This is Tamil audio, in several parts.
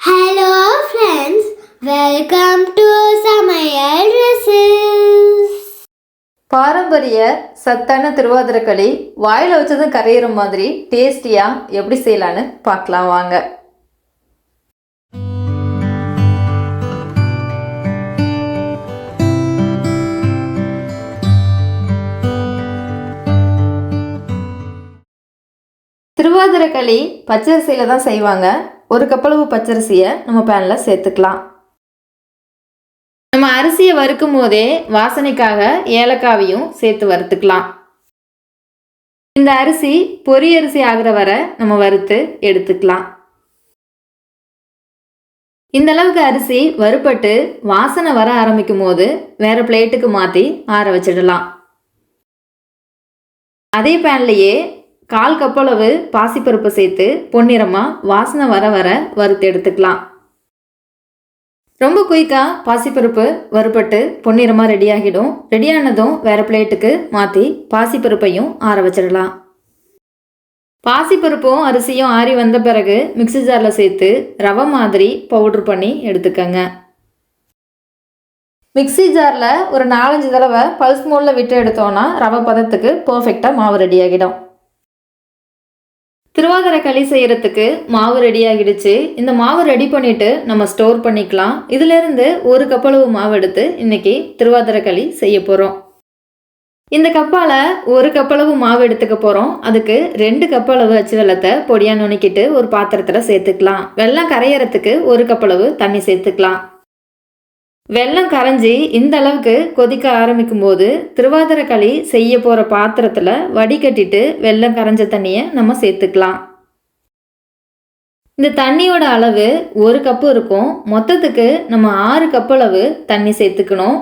Hello friends, welcome to சமையல் recipes. பாரம்பரிய சத்தான திருவாதிரைக்களி வாயில் வச்சதும் கரையிற மாதிரி டேஸ்டியாக எப்படி செய்யலான்னு பார்க்கலாம் வாங்க. திருவாதிரைக்களி பச்சரிசியில் தான் செய்வாங்க. ஒரு கப்பளவு பச்சரிசியை நம்ம பேனில் சேர்த்துக்கலாம். நம்ம அரிசியை வறுக்கும் போதே வாசனைக்காக ஏலக்காவையும் சேர்த்து வறுத்துக்கலாம். இந்த அரிசி பொரி அரிசி ஆகிற வரை நம்ம வறுத்து எடுத்துக்கலாம். இந்த அளவுக்கு அரிசி வறுபட்டு வாசனை வர ஆரம்பிக்கும் போது வேற பிளேட்டுக்கு மாற்றி ஆற வச்சிடலாம். அதே பேன்லேயே 1/4 கப்பளவு பாசிப்பருப்பு சேர்த்து பொன்னிறமாக வாசனை வர வர வறுத்து எடுத்துக்கலாம். ரொம்ப குயிக்காக பாசிப்பருப்பு வறுபட்டு பொன்னிறமாக ரெடியாகிடும். ரெடியானதும் வேறு பிளேட்டுக்கு மாற்றி பாசிப்பருப்பையும் ஆற வச்சிடலாம். பாசிப்பருப்பும் அரிசியும் ஆறி வந்த பிறகு மிக்ஸி ஜாரில் சேர்த்து ரவை மாதிரி பவுட்ரு பண்ணி எடுத்துக்கங்க. மிக்ஸி ஜாரில் ஒரு 4-5 தடவை பல்ஸ் மோடில் விட்டு எடுத்தோன்னா ரவை பதத்துக்கு பர்ஃபெக்டாக மாவு ரெடியாகிடும். திருவாதிரைக்களி செய்கிறதுக்கு மாவு ரெடி ஆகிடுச்சு. இந்த மாவு ரெடி பண்ணிவிட்டு நம்ம ஸ்டோர் பண்ணிக்கலாம். இதிலேருந்து 1 கப்பளவு மாவு எடுத்து இன்றைக்கி திருவாதிரைக்களி செய்ய போகிறோம். இந்த கப்பால் 1 கப்பளவு மாவு எடுத்துக்க போகிறோம். அதுக்கு 2 கப்பளவு அச்சு வெல்லத்தை பொடியாக நுணுக்கிட்டு ஒரு பாத்திரத்தில் சேர்த்துக்கலாம். வெல்லம் கரையிறதுக்கு 1 கப்பளவு தண்ணி சேர்த்துக்கலாம். வெல்லம் கரைஞ்சி இந்த அளவுக்கு கொதிக்க ஆரம்பிக்கும் போது திருவாதிரைக்களி செய்ய போகிற பாத்திரத்தில் வடிகட்டிட்டு வெல்லம் கரைஞ்ச தண்ணியை நம்ம சேர்த்துக்கலாம். இந்த தண்ணியோட அளவு 1 கப்பு இருக்கும். மொத்தத்துக்கு நம்ம 6 கப்பளவு தண்ணி சேர்த்துக்கணும்.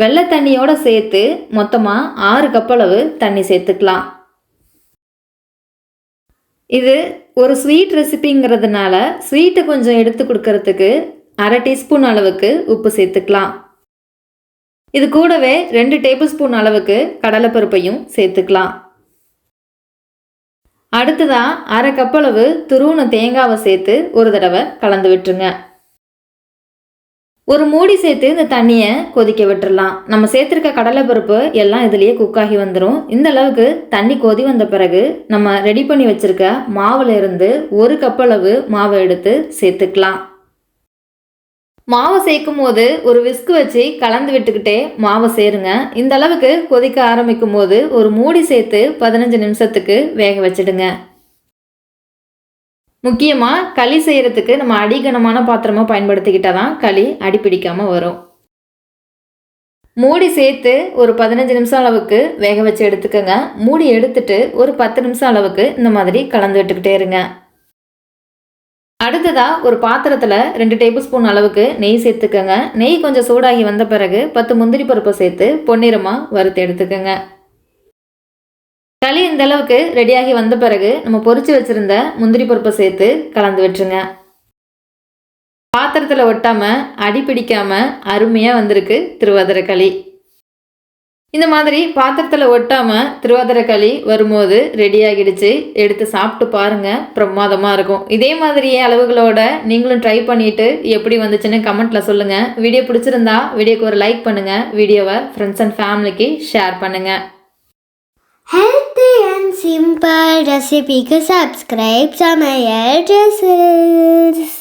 வெள்ளை தண்ணியோட சேர்த்து மொத்தமாக 6 கப்பளவு தண்ணி சேர்த்துக்கலாம். இது ஒரு ஸ்வீட் ரெசிபிங்கிறதுனால ஸ்வீட்டை கொஞ்சம் எடுத்து கொடுக்கறதுக்கு 1/2 டீஸ்பூன் அளவுக்கு உப்பு சேர்த்துக்கலாம். இது கூடவே 2 டேபிள் ஸ்பூன் அளவுக்கு கடலைப்பருப்பையும் சேர்த்துக்கலாம். அடுத்ததாக 1/2 கப்பளவு துருவன தேங்காவை சேர்த்து ஒரு தடவை கலந்து விட்டுருங்க. ஒரு மூடி சேர்த்து இந்த தண்ணியை கொதிக்க விட்டுடலாம். நம்ம சேர்த்துருக்க கடலைப்பருப்பு எல்லாம் இதுலேயே குக்காகி வந்துடும். இந்த அளவுக்கு தண்ணி கொதி வந்த பிறகு நம்ம ரெடி பண்ணி வச்சுருக்க மாவில் இருந்து 1 கப்பளவு மாவை எடுத்து சேர்த்துக்கலாம். மாவை சேர்க்கும் போது ஒரு விஸ்கு வச்சு கலந்து விட்டுக்கிட்டே மாவை சேருங்க. இந்த அளவுக்கு கொதிக்க ஆரம்பிக்கும் போது ஒரு மூடி சேர்த்து 15 நிமிஷத்துக்கு வேக வச்சிடுங்க. முக்கியமாக களி செய்கிறதுக்கு நம்ம அடிகனமான பாத்திரமாக பயன்படுத்திக்கிட்டால் தான் களி அடிப்பிடிக்காமல் வரும். மூடி சேர்த்து ஒரு 15 நிமிஷம் அளவுக்கு வேக வச்சு எடுத்துக்கோங்க. மூடி எடுத்துட்டு ஒரு 10 நிமிஷம் அளவுக்கு இந்த மாதிரி கலந்து விட்டுக்கிட்டே இருங்க. அடுத்ததாக ஒரு பாத்திரத்தில் 2 டேபிள் ஸ்பூன் அளவுக்கு நெய் சேர்த்துக்கோங்க. நெய் கொஞ்சம் சூடாகி வந்த பிறகு 10 முந்திரி பருப்பை சேர்த்து பொன்னிறமாக வறுத்து எடுத்துக்கோங்க. களி இந்த அளவுக்கு ரெடியாகி வந்த பிறகு நம்ம பொரிச்சு வச்சுருந்த முந்திரி பருப்பை சேர்த்து கலந்து விட்டுருங்க. பாத்திரத்தில் ஒட்டாமல் அடி பிடிக்காமல் அருமையாக வந்திருக்கு திருவாதிரைக்களி. இந்த மாதிரி பாத்திரத்தில் ஒட்டாமல் திருவாதிரைக்களி வரும்போது ரெடி ஆகிடுச்சு. எடுத்து சாப்பிட்டு பாருங்கள், பிரமாதமாக இருக்கும். இதே மாதிரியே அளவுகளோட நீங்களும் ட்ரை பண்ணிவிட்டு எப்படி வந்துச்சுன்னு கமெண்ட்டில் சொல்லுங்கள். வீடியோ பிடிச்சிருந்தா வீடியோக்கு ஒரு லைக் பண்ணுங்கள். வீடியோவை ஃப்ரெண்ட்ஸ் அண்ட் ஃபேமிலிக்கு ஷேர் பண்ணுங்கள். ஹெல்த்தி அண்ட் சிம்பிள் ரெசிபிக்கு சப்ஸ்கிரைப் சமையல் recipes.